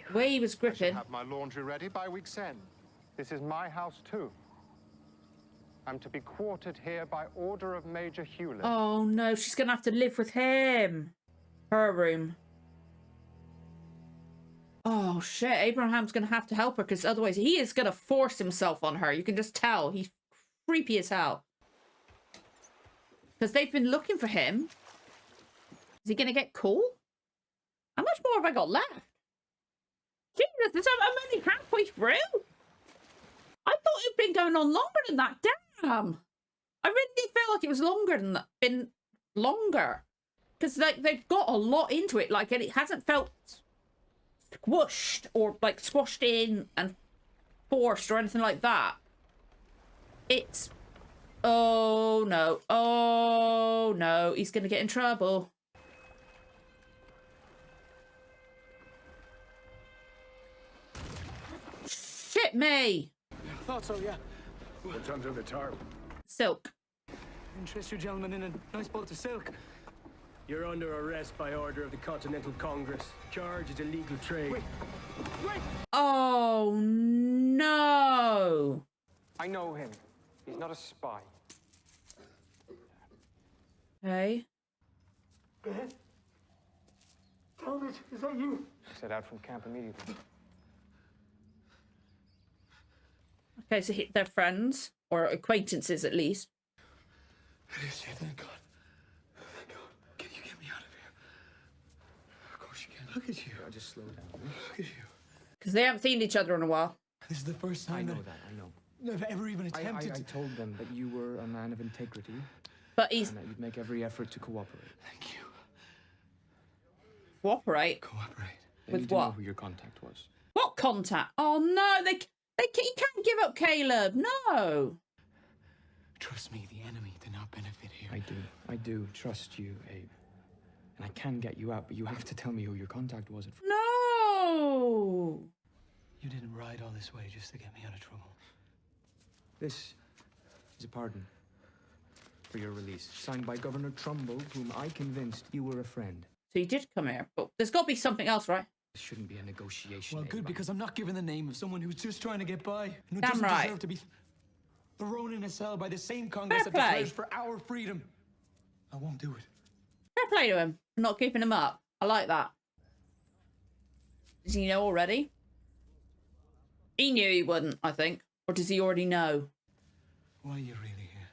The way he was I gripping. should have my laundry ready by week's end. This is my house too. I'm to be quartered here by order of Major Hewlett. Oh no, she's gonna have to live with him. Her room. Oh shit, Abraham's gonna have to help her because otherwise he is gonna force himself on her. You can just tell he's creepy as hell. Because they've been looking for him. Is he gonna get caught? How much more have I got left? Jesus, I'm only halfway through. I thought it'd been going on longer than that. Damn. I really did feel like it was longer than that. Been longer. Because they've got a lot into it. Like, and it hasn't felt squished or like squashed in and forced or anything like that. It's... Oh no. Oh no. He's going to get in trouble. Shit me. I thought so, yeah. What's under the tarp? Silk. Interest you gentlemen in a nice bolt of silk. You're under arrest by order of the Continental Congress. Charge is illegal trade. Wait! Oh no. I know him. He's not a spy. Okay. Talbot, is that you? Set out from camp immediately. Okay, so they're friends, or acquaintances at least. It is you, thank God. Thank God. Can you get me out of here? Of course you can. Look at you. I'll just slow down. Look at you. Because they haven't seen each other in a while. This is the first time I know. I've ever even attempted I told them that you were a man of integrity But he's... and that you'd make every effort to cooperate. Thank you. Cooperate? Cooperate. They With need to what? know who your contact was. What contact? Oh no, he can't give up Caleb. No. Trust me, the enemy did not benefit here. I do trust you, Abe. And I can get you out, but you have to tell me who your contact was. No. You didn't ride all this way just to get me out of trouble. This is a pardon for your release, signed by Governor Trumbull, whom I convinced you were a friend. So you did come here, but there's got to be something else, right? This shouldn't be a negotiation. Well, good, Abe. because I'm not giving the name of someone who's just trying to get by and who Damn doesn't right. deserve to be thrown in a cell by the same Congress Fair that play. declares for our freedom. I won't do it. Fair play to him for not keeping him up. I like that. Does he know already? He knew he wouldn't, I think. Or does he already know? Why are you really here?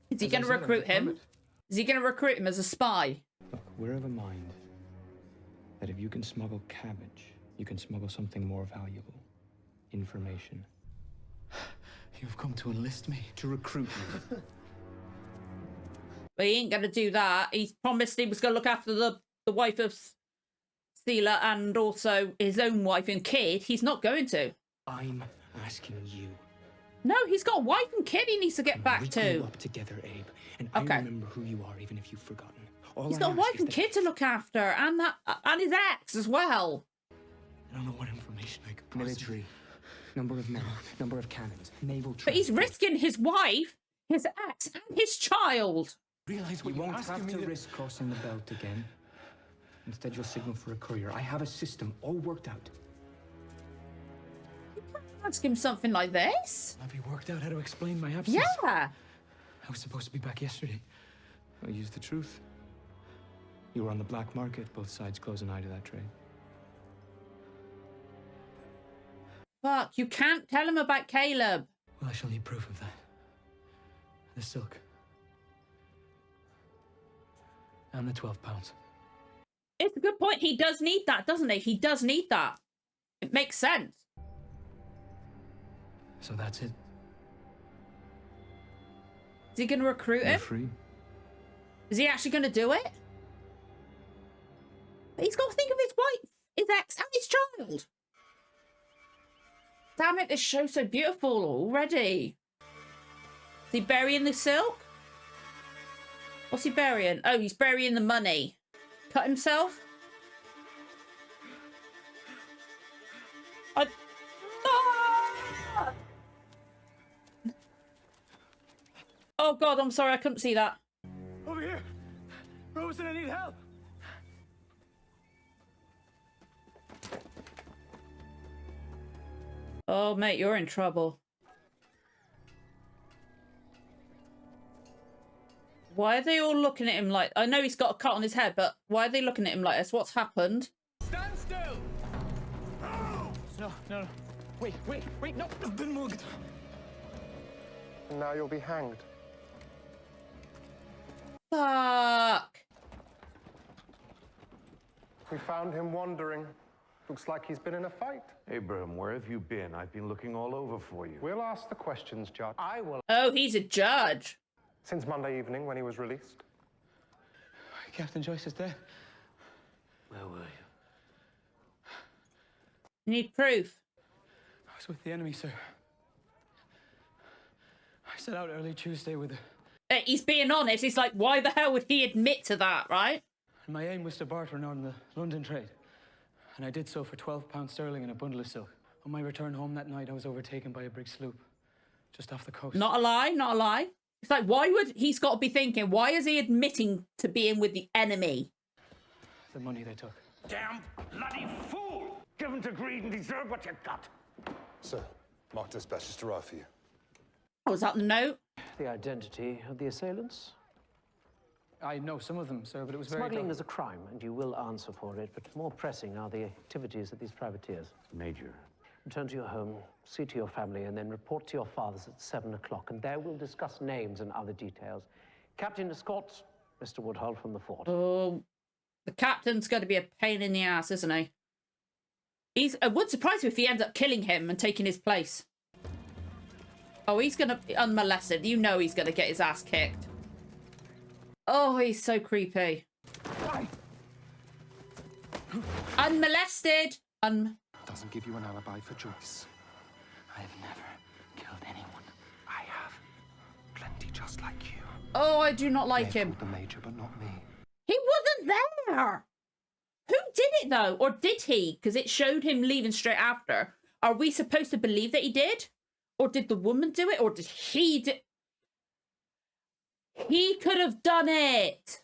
Is he As going I to said, I'm recruit a him? permit. Is he going to recruit him as a spy? Look, we're of a mind that if you can smuggle cabbage, you can smuggle something more valuable. Information. You've come to enlist me. To recruit you. But he ain't going to do that. He promised he was going to look after the wife of Steeler and also his own wife and kid. He's not going to. I'm asking you. No, he's got a wife and kid he needs to get back We to. grew up together, Abe, and Okay. I remember who you are, even if you've forgotten. All He's I got a ask wife is and that- kid to look after, and his ex as well. I don't know what information I could possibly... Military, number of men, number of cannons, naval. But he's transport. risking his wife, his ex, and his child. Realize You what you're won't asking have me to to... risk crossing the belt again. Instead, you'll signal for a courier. I have a system all worked out. Ask him something like this. Have you worked out how to explain my absence? Yeah. I was supposed to be back yesterday. I'll use the truth. You were on the black market. Both sides close an eye to that trade. Fuck, you can't tell him about Caleb. Well, I shall need proof of that. The silk. And the 12 pounds. It's a good point. He does need that, doesn't he? He does need that. It makes sense. So that's it. Is he going to recruit You're him? free. Is he actually going to do it? But he's got to think of his wife, his ex, and his child. Damn it, this show's so beautiful already. Is he burying the silk? What's he burying? Oh, he's burying the money. Cut himself? Ah! Oh God, I'm sorry, I couldn't see that. Over here! Rosen, I need help! Oh, mate, you're in trouble. Why are they all looking at him like... I know he's got a cut on his head, but why are they looking at him like this? What's happened? Stand still! No. Wait, no. I've been mugged. And now you'll be hanged. Fuck. We found him wandering. Looks like he's been in a fight. Abraham, where have you been? I've been looking all over for you. We'll ask the questions, Judge. I will. Oh, he's a judge. Since Monday evening when he was released. Captain Joyce is dead. Where were you? You need proof. I was with the enemy, sir. I set out early Tuesday with He's being honest. He's like, why the hell would he admit to that, right? And my aim was to barter on the London trade. And I did so for £12 sterling and a bundle of silk. On my return home that night, I was overtaken by a brig sloop just off the coast. Not a lie, not a lie. It's like, why would... He's got to be thinking, why is he admitting to being with the enemy? The money they took. Damn bloody fool! Given to greed and deserve what you got. Sir, Mark dispatch just arrived for you. Oh, was that the note? The identity of the assailants? I know some of them, sir, but it was very... Smuggling is a crime, and you will answer for it, but more pressing are the activities of these privateers. Major. Return to your home, see to your family, and then report to your fathers at 7 o'clock, and there we'll discuss names and other details. Captain escorts Mr. Woodhull from the fort. Oh, the captain's going to be a pain in the ass, isn't he? It would surprise me if he ends up killing him and taking his place. Oh, he's going to be unmolested. You know he's going to get his ass kicked. Oh, he's so creepy. Unmolested. Doesn't give you an alibi for Joyce. I've never killed anyone. I have. Plenty just like you. Oh, I do not like They him. called the Major, but not me. He wasn't there. Who did it, though? Or did he? Because it showed him leaving straight after. Are we supposed to believe that he did? Or did the woman do it? Or did he do... He could have done it.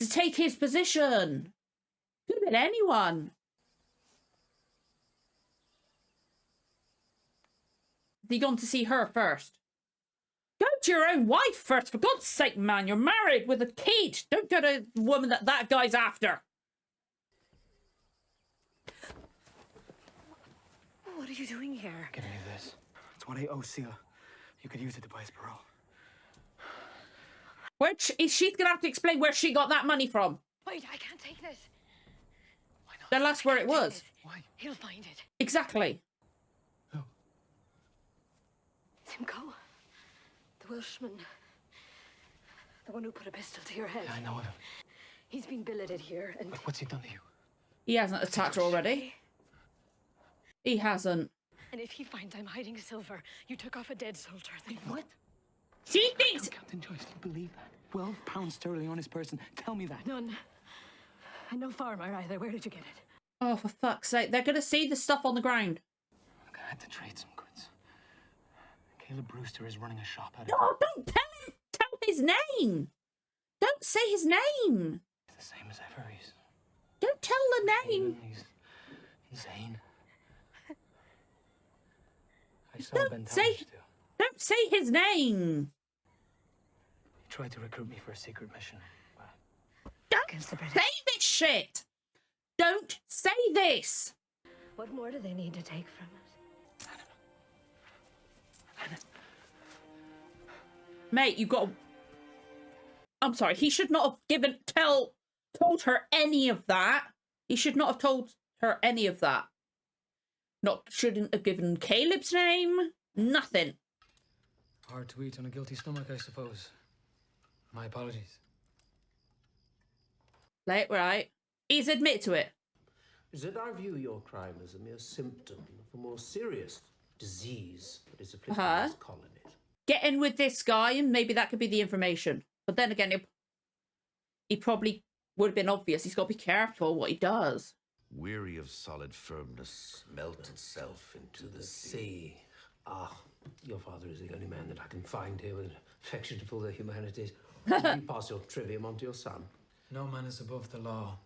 To take his position. Could have been anyone. Has he gone to see her first? Go to your own wife first, for God's sake, man. You're married with a kid. Don't go to the woman that guy's after. What are you doing here? Give me this. It's what I owe Seal. You could use it to buy his parole. She's going to have to explain where she got that money from. Wait, I can't take this. Why not? Then that's where it was. Why? He'll find it. Exactly. Who? Simcoe. The Welshman. The one who put a pistol to your head. Yeah, I know him. He's been billeted here and... What's he done to you? He hasn't attacked her already. He hasn't. And if he finds I'm hiding silver, you took off a dead soldier, then... What? She thinks... Captain Joyce, do you believe that? £12 sterling on his person. Tell me that. None. And no farmer either. Where did you get it? Oh, for fuck's sake. They're going to see the stuff on the ground. Look, I had to trade some goods. Caleb Brewster is running a shop out of... No, don't tell him. Tell his name. Don't say his name. He's the same as ever. He's... Don't tell the name. He's Zane. I saw Ben Don't say... Tallish too. Don't say his name. He tried to recruit me for a secret mission. Don't Against the British. say this shit. Don't say this. What more do they need to take from us? Mate, you got... I'm sorry. He should not have told her any of that. He should not have told her any of that. Shouldn't have given Caleb's name. Nothing. Hard to eat on a guilty stomach, I suppose. My apologies. Like, right. He's admitted to it. Is it our view your crime is a mere symptom of a more serious disease that is afflicting this colony? Get in with this guy and maybe that could be the information. But then again, he probably would have been obvious. He's got to be careful what he does. Weary of solid firmness, melt itself into the sea. Ah, your father is the only man that I can find here with an affection for the humanities. You pass your trivium on to your son. No man is above the law.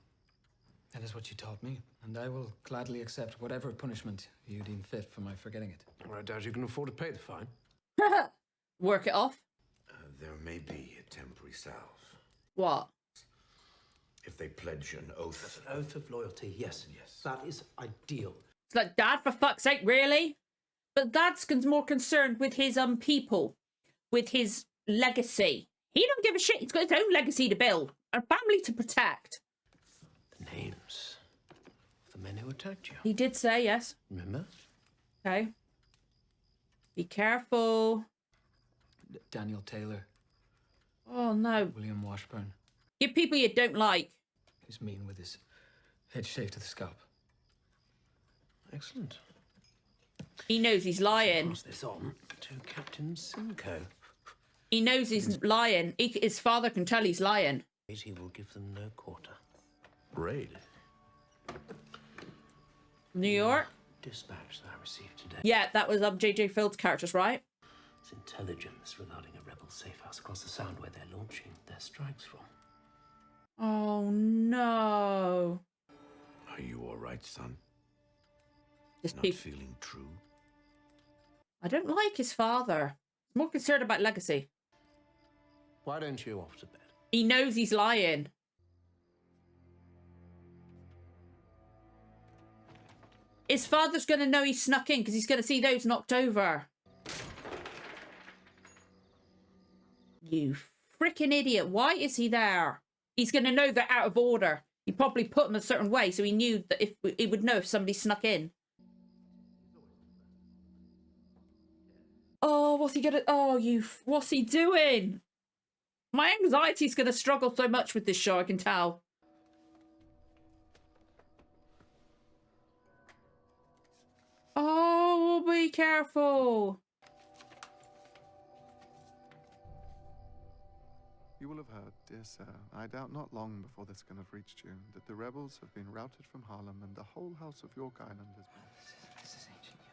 That is what you taught me, and I will gladly accept whatever punishment you deem fit for my forgetting it. Well, I doubt you can afford to pay the fine. Work it off. There may be a temporary salve. What? If they pledge an oath. An oath of loyalty, yes. That is ideal. It's like, Dad, for fuck's sake, really? But Dad's more concerned with his people, with his legacy. He don't give a shit. He's got his own legacy to build, a family to protect. The names of the men who attacked you. He did say, yes. Remember? Okay. Be careful. Daniel Taylor. Oh, no. William Washburn. Give people you don't like. He's mean with his head shaved to the scalp. Excellent. He knows he's lying. Pass this on to Captain Simcoe. He knows he's lying. His father can tell he's lying. He will give them no quarter. Raid. New York? Dispatch that I received today. Yeah, that was J.J. Field's characters, right? It's intelligence regarding a rebel safe house across the Sound where they're launching their strikes from. Oh, no. Are you all right, son? Just Not feeling true? I don't like his father. He's more concerned about legacy. Why don't you off to bed? He knows he's lying. His father's going to know he snuck in because he's going to see those knocked over. You freaking idiot. Why is he there? He's going to know they're out of order. He probably put them a certain way so he knew that if he would know if somebody snuck in. Oh, what's he gonna... Oh, what's he doing? My anxiety's going to struggle so much with this show, I can tell. Oh, be careful. You will have heard, dear sir, I doubt not long before this can have reached you, that the rebels have been routed from Harlem and the whole house of York Island has been... This is ancient news.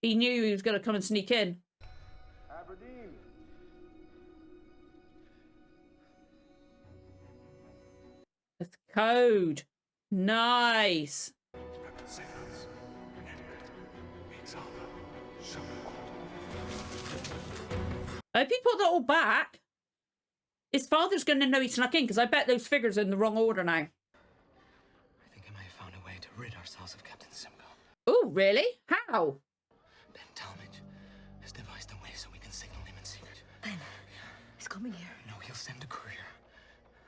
He knew he was going to come and sneak in. Aberdeen. That's code. Nice. I hope he put that all back. His father's going to know he snuck in because I bet those figures are in the wrong order now. I think I may have found a way to rid ourselves of Captain Simcoe. Oh, really? How? Ben Talmadge has devised a way so we can signal him in secret. Ben, he's coming here. No, he'll send a courier.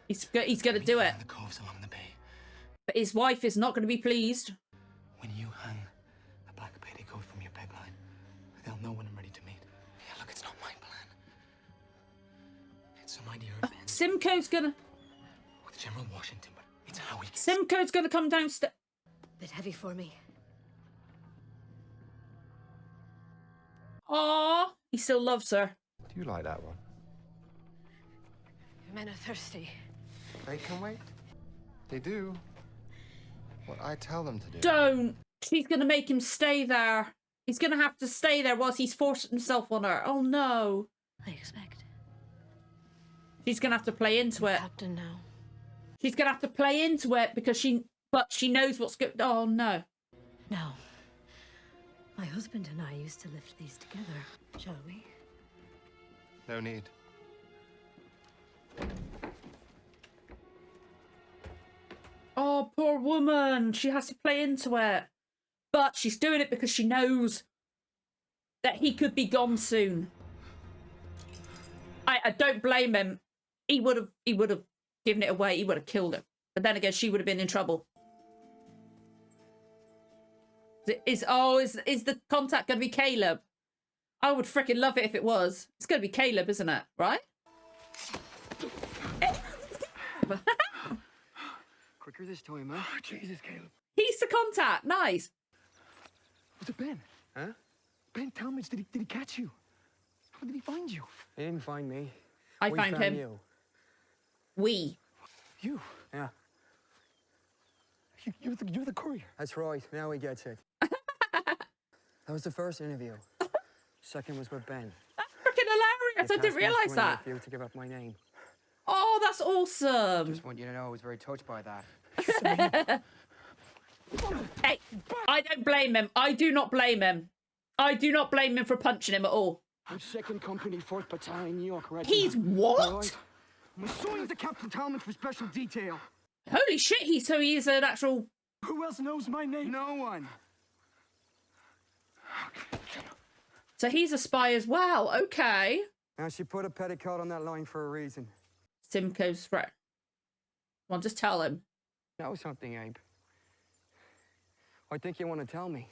He's going to do it. In the coves along the bay. But his wife is not going to be pleased. When you hang a black petticoat from your peg line, they'll know when I'm ready to meet. Yeah, look, it's not my plan. It's some idea of Ben's. Simcoe's going to... With General Washington, but it's how he... Simcoe's going to come downstairs. Bit heavy for me. Aw, he still loves her. Do you like that one? Your men are thirsty. They can wait. They do what I tell them to do. Don't. She's going to make him stay there. He's going to have to stay there whilst he's forced himself on her. Oh, no. I expect. She's going to have to play into it. Captain now. She's going to have to play into it because she knows what's good. Oh, no. Now, my husband and I used to lift these together, shall we? No need. Oh, poor woman. She has to play into it. But she's doing it because she knows that he could be gone soon. I don't blame him. He would have given it away. He would have killed her. But then again, she would have been in trouble. Is the contact going to be Caleb? I would freaking love it if it was. It's going to be Caleb, isn't it? Right? Quicker this time, huh? Oh, Jesus, Caleb. He's the contact. Nice. Was it Ben? Huh? Ben Talmadge, did he catch you? How did he find you? He didn't find me. I We found him. You. We. You? Yeah. You're the courier. That's right. Now he gets it. That was the first interview. Second was with Ben. That's freaking hilarious. I didn't realise that. For you to give up my name. Oh, that's awesome. Just want you to know I was very touched by that. Hey, I don't blame him. I do not blame him. I do not blame him for punching him at all. I'm 2nd Company, 4th Battalion, New York Regiment. He's what? All right. I'm assigned to Captain Talmadge for special detail. Holy shit, he's an actual... Who else knows my name? No one. So he's a spy as well. Okay. Now, she put a petticoat on that line for a reason. Simcoe's friend. Well, just tell him. Know something, Abe? I think you want to tell me.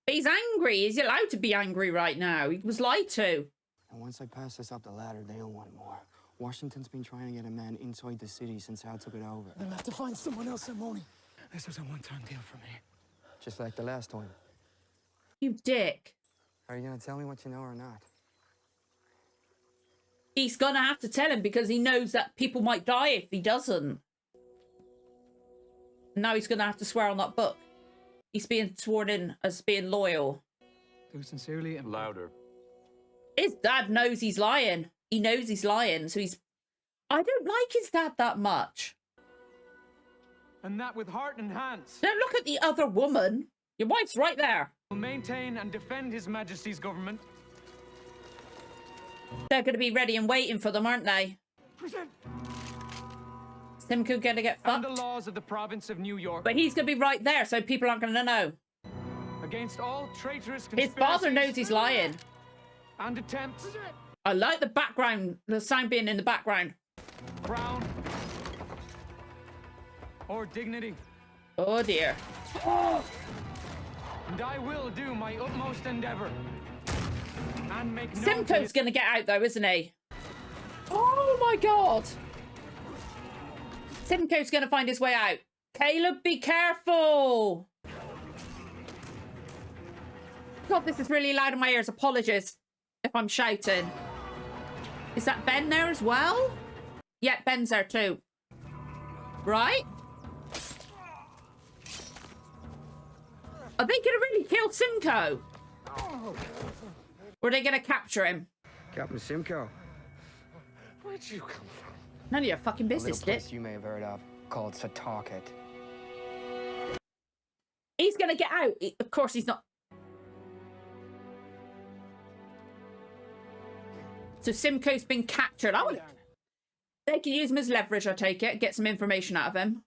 But he's angry. He's allowed to be angry right now. He was lied to. And once I pass this up the ladder, they'll want more. Washington's been trying to get a man inside the city since Hal took it over. They'll have to find someone else, Simone. This was a one-time deal for me. Just like the last time. You dick. Are you going to tell me what you know or not? He's going to have to tell him because he knows that people might die if he doesn't. Now he's going to have to swear on that book. He's being sworn in as being loyal. Do sincerely and louder. His dad knows he's lying. He knows he's lying, so he's... I don't like his dad that much. And that with heart and hands. Don't look at the other woman. Your wife's right there. Will maintain and defend His Majesty's government. They're going to be ready and waiting for them, aren't they? Present. Simcoe going to get fucked. And the laws of the province of New York. But he's going to be right there, so people aren't going to know. Against all traitorous His father knows he's lying. And attempts. I like the background, the sound being in the background. Crown. Or dignity. Oh dear. And I will do my utmost endeavor. And make Simcoe's going to get out though, isn't he? Oh my god. Simcoe's going to find his way out. Caleb, be careful. God, this is really loud in my ears. Apologies if I'm shouting. Is that Ben there as well? Yeah, Ben's there too. Right? Are they going to really kill Simcoe? Or are they going to capture him? Captain Simcoe. Where'd you come from? None of your fucking business, A little Dick. place you may have heard of called Setauket. He's going to get out. Of course he's not. So Simcoe's been captured. Oh, they can use him as leverage, I take it. Get some information out of him.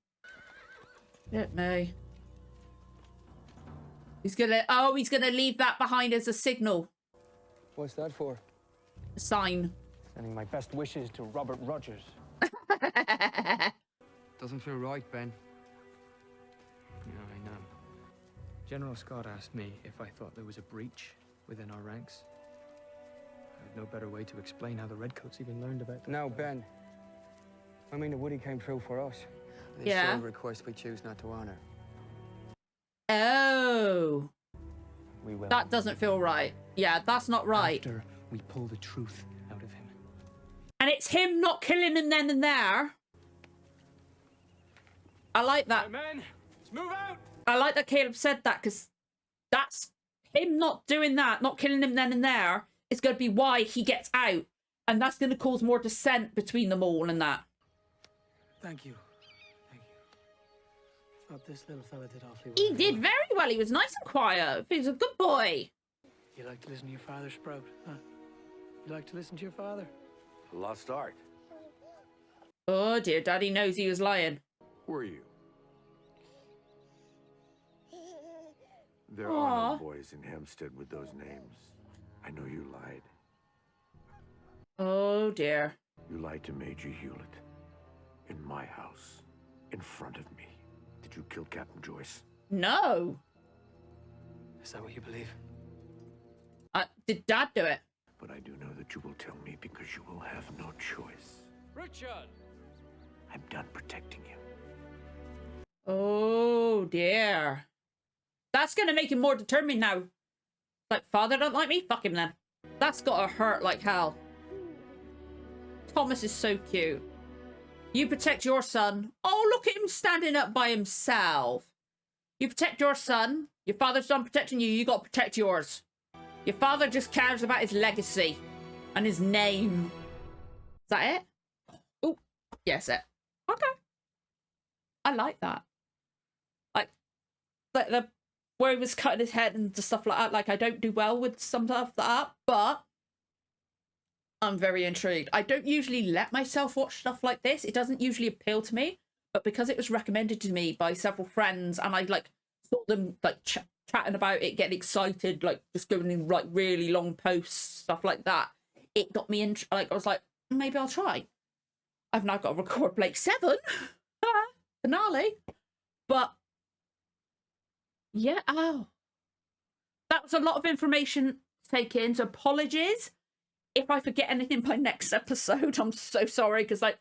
Let me. He's going to... Oh, he's going to leave that behind as a signal. What's that for? A sign. Sending my best wishes to Robert Rogers. Doesn't feel right, Ben. Yeah, I know. General Scott asked me if I thought there was a breach within our ranks. I had no better way to explain how the Redcoats even learned about them. No, Ben. I mean, the Woody came through for us. They Yeah. still request we choose not to honor. Oh. We will. That doesn't feel right. Yeah, that's not right. After we pull the truth out of him. And it's him not killing him then and there. I like that. Right, men, let's move out. I like that Caleb said that because that's him not doing that, not killing him then and there. It's going to be why he gets out. And that's going to cause more dissent between them all and that. Thank you. Thank you. Thought this little fella did awfully well. He did very well. He was nice and quiet. He was a good boy. You like to listen to your father, Sprout, huh? You like to listen to your father? A lost art. Oh dear, Daddy knows he was lying. Were you? There Aw. are no boys in Hempstead with those names. I know you lied. Oh dear. You lied to Major Hewlett. In my house. In front of me. Did you kill Captain Joyce? No. Is that what you believe? Did Dad do it? But I do know that you will tell me because you will have no choice. Richard! I'm done protecting you. Oh dear. That's going to make him more determined now. Like, father don't like me? Fuck him then. That's got to hurt like hell. Thomas is so cute. You protect your son. Oh, look at him standing up by himself. You protect your son. Your father's done protecting you. You got to protect yours. Your father just cares about his legacy and his name. Is that it? Oh, yes, it. Okay. I like that. Like the where he was cutting his head and stuff like that. Like, I don't do well with some stuff like that, but I'm very intrigued. I don't usually let myself watch stuff like this. It doesn't usually appeal to me, but because it was recommended to me by several friends and I like saw them like chatting about it, getting excited, like just going in like really long posts, stuff like that, it got me in. Like, I was like, maybe I'll try. I've now got to record Blake 7 finale, but yeah, oh, that was a lot of information to take in. So apologies if I forget anything by next episode. I'm so sorry, because like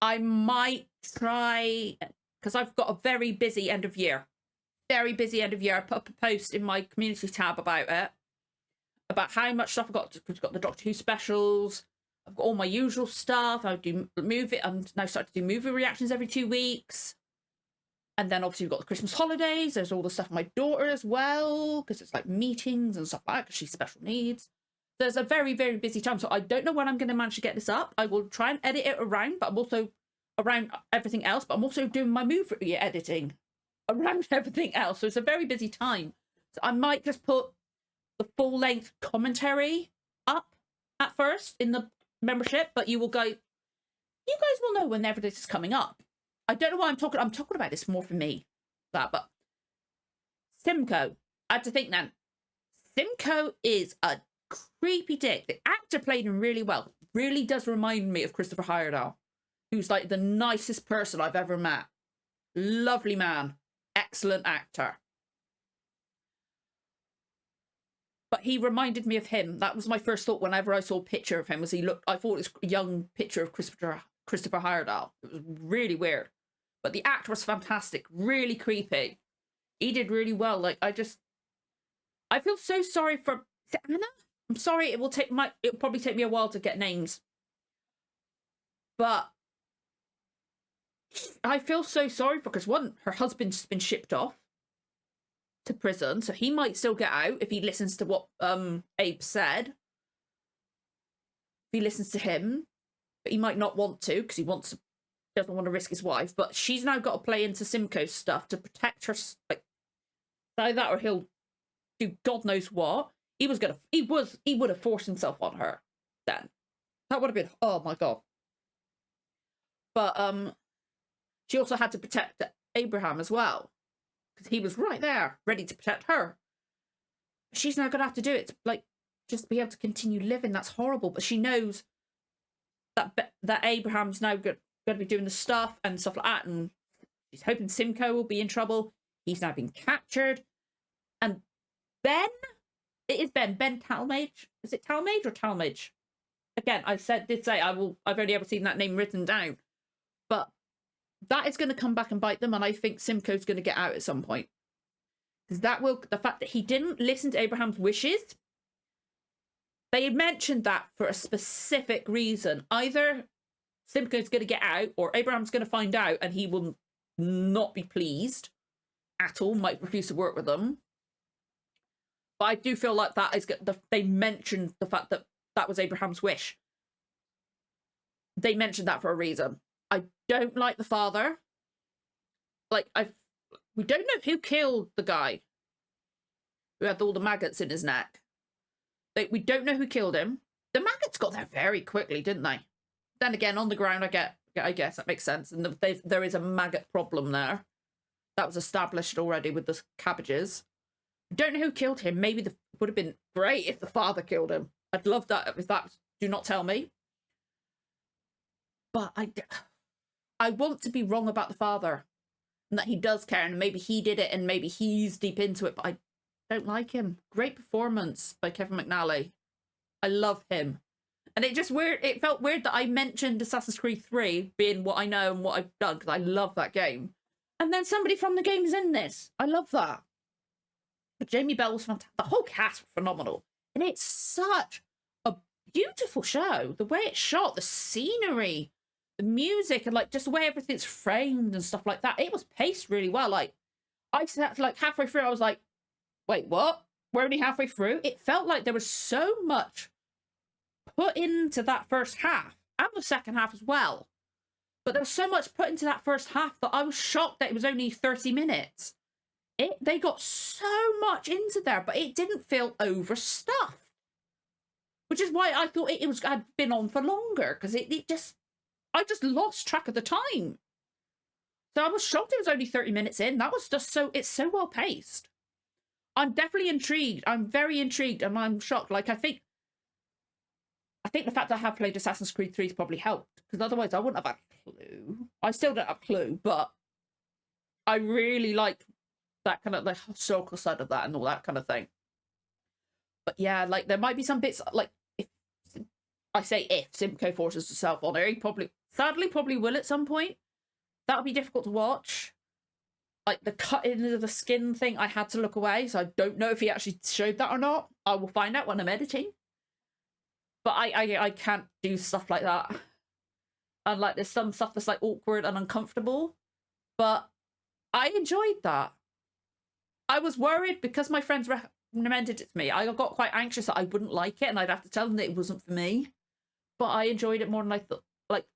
I might try, because I've got a very busy end of year. Very busy end of year. I put up a post in my community tab about it, about how much stuff I've got. I've got the Doctor Who specials. I've got all my usual stuff. I do movie. I'm now starting to do movie reactions every 2 weeks. And then obviously we've got the Christmas holidays. There's all the stuff for my daughter as well, because it's like meetings and stuff like that, because she's special needs. There's a very, very busy time. So I don't know when I'm going to manage to get this up. I will try and edit it around, but I'm also around everything else. But I'm also doing my movie editing around everything else. So it's a very busy time. So I might just put the full length commentary up at first in the membership, but you guys will know whenever this is coming up. I don't know why I'm talking about this more for me, but Simcoe, I had to think then. Simcoe is a creepy dick. The actor played him really well. Really does remind me of Christopher Heyerdahl, who's like the nicest person I've ever met. Lovely man. Excellent actor. But he reminded me of him. That was my first thought whenever I saw a picture of him. I thought it was a young picture of Christopher Heyerdahl. It was really weird. But the actor was fantastic. Really creepy. He did really well. Like, I feel so sorry for... Is it Anna? I'm sorry, it'll probably take me a while to get names. But I feel so sorry for, because one, her husband's been shipped off to prison, so he might still get out if he listens to what Abe said. If he listens to him, but he might not want to, because doesn't want to risk his wife. But she's now got to play into Simcoe's stuff to protect her. Like, either that or he'll do God knows what. He would have forced himself on her then. That would have been, oh my God. But she also had to protect Abraham as well, because he was right there, ready to protect her. She's now going to have to do it to, like, just be able to continue living. That's horrible. But she knows that Abraham's now going to be doing the stuff and stuff like that, and she's hoping Simcoe will be in trouble. He's now been captured, and Ben, it is Ben Talmage. Is it Talmage or Talmage? Again, I've only ever seen that name written down, but that is going to come back and bite them, and I think Simcoe's going to get out at some point, because the fact that he didn't listen to Abraham's wishes. They had mentioned that for a specific reason. Either Simcoe's going to get out, or Abraham's going to find out and he will not be pleased at all, might refuse to work with them. But I do feel like that is they mentioned the fact that that was Abraham's wish. They mentioned that for a reason. I don't like the father. Like, we don't know who killed the guy who had all the maggots in his neck. We don't know who killed him. The maggots got there very quickly, didn't they? Then again, on the ground, I guess that makes sense. And there is a maggot problem there. That was established already with the cabbages. Don't know who killed him. Maybe it would have been great if the father killed him. I'd love that. If that, do not tell me. But I want to be wrong about the father, and that he does care, and maybe he did it, and maybe he's deep into it. But I don't like him. Great performance by Kevin McNally. I love him. And it felt weird that I mentioned Assassin's Creed 3 being what I know and what I've done, because I love that game. And then somebody from the game is in this. I love that. But Jamie Bell was fantastic. The whole cast was phenomenal. And it's such a beautiful show. The way it's shot, the scenery, the music, and like just the way everything's framed and stuff like that. It was paced really well. Like, I sat like halfway through, I was like, wait, what? We're only halfway through? It felt like there was so much put into that first half and the second half as well. But there was so much put into that first half that I was shocked that it was only 30 minutes. They got so much into there, but it didn't feel overstuffed. Which is why I thought it had been on for longer, because I just lost track of the time. So I was shocked it was only 30 minutes in. That was just it's so well paced. I'm definitely intrigued. I'm very intrigued, and I'm shocked. Like, I think the fact that I have played Assassin's Creed 3 has probably helped, because otherwise I wouldn't have a clue. I still don't have a clue, but I really like that kind of the historical side of that and all that kind of thing. But yeah, like, there might be some bits, like, if Simcoe forces herself on her, he sadly probably will at some point. That would be difficult to watch. Like, the cut into the skin thing, I had to look away, so I don't know if he actually showed that or not. I will find out when I'm editing. But I can't do stuff like that. And, like, there's some stuff that's, like, awkward and uncomfortable. But I enjoyed that. I was worried because my friends recommended it to me. I got quite anxious that I wouldn't like it and I'd have to tell them that it wasn't for me. But I enjoyed it more than I thought. Like,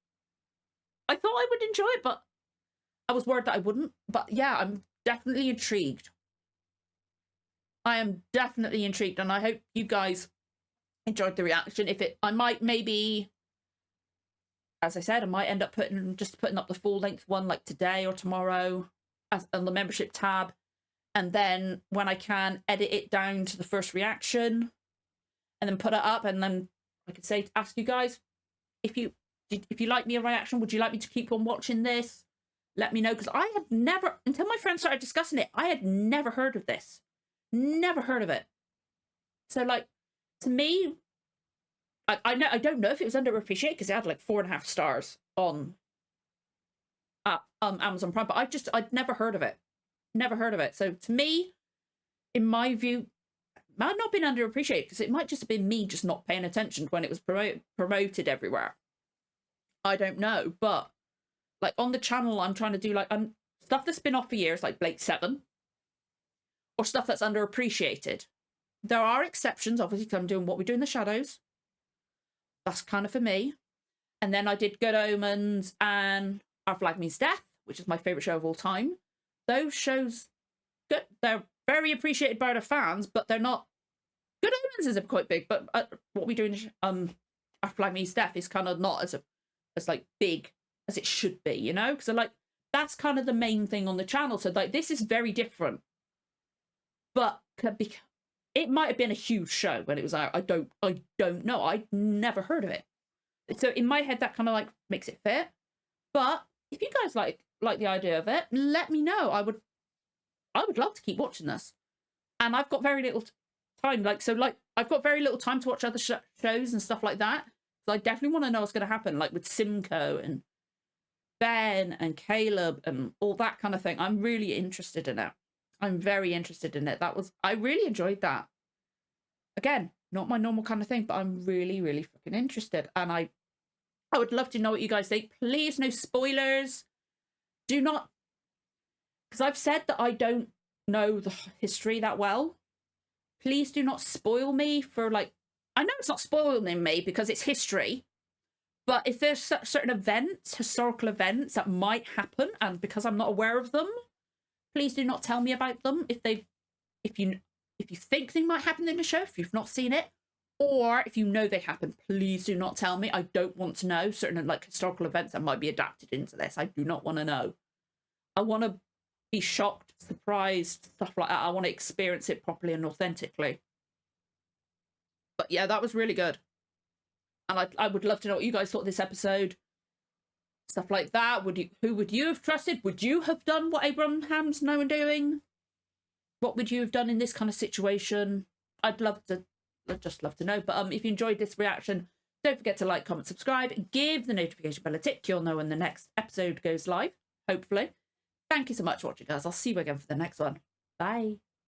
I thought I would enjoy it, but I was worried that I wouldn't. But yeah, I'm definitely intrigued. I am definitely intrigued, and I hope you guys enjoyed the reaction. I might maybe, as I said, I might end up putting up the full length one like today or tomorrow on the membership tab. And then when I can, edit it down to the first reaction and then put it up. And then I could ask you guys, if you like me a reaction, would you like me to keep on watching this? Let me know, because I had never, until my friends started discussing it, I had never heard of this. Never heard of it. So, like, to me, I don't know if it was underappreciated, because it had like 4.5 stars on Amazon Prime, but I'd never heard of it. Never heard of it. So to me, in my view, it might not have been underappreciated, because it might just have been me just not paying attention when it was promoted everywhere. I don't know, but like on the channel, I'm trying to do like stuff that's been off for years, like Blake 7, or stuff that's underappreciated. There are exceptions, obviously, because I'm doing What We Do in the Shadows. That's kind of for me. And then I did Good Omens and Our Flag Means Death, which is my favourite show of all time. Those shows, good. They're very appreciated by the fans, but they're not. Good Omens is quite big, but What We Do in Our Flag Means Death is kind of not as like big as it should be, you know? Because like that's kind of the main thing on the channel. So like this is very different, but it might have been a huge show when it was out. I don't know. I'd never heard of it. So in my head, that kind of like makes it fit. But if you guys like the idea of it, let me know. I would love to keep watching this. And I've got very little time. I've got very little time to watch other shows and stuff like that. So I definitely want to know what's going to happen, like with Simcoe and Ben and Caleb and all that kind of thing. I'm really interested in it. I'm very interested in it. I really enjoyed that. Again, not my normal kind of thing, but I'm really, really fucking interested. And I would love to know what you guys think. Please, no spoilers. Do not, because I've said that I don't know the history that well. Please do not spoil me for like, I know it's not spoiling me because it's history, but if there's certain events, historical events that might happen, and because I'm not aware of them, please do not tell me about them. If you think they might happen in the show, if you've not seen it, or if you know they happen, please do not tell me. I don't want to know certain like historical events that might be adapted into this. I do not want to know. I want to be shocked, surprised, stuff like that. I want to experience it properly and authentically. But yeah, that was really good. And I would love to know what you guys thought of this episode. Stuff like that. Who would you have trusted? Would you have done what Abraham's now and doing? What would you have done in this kind of situation? I'd just love to know. But if you enjoyed this reaction, don't forget to like, comment, subscribe, give the notification bell a tick. You'll know when the next episode goes live, hopefully. Thank you so much for watching, guys. I'll see you again for the next one. Bye.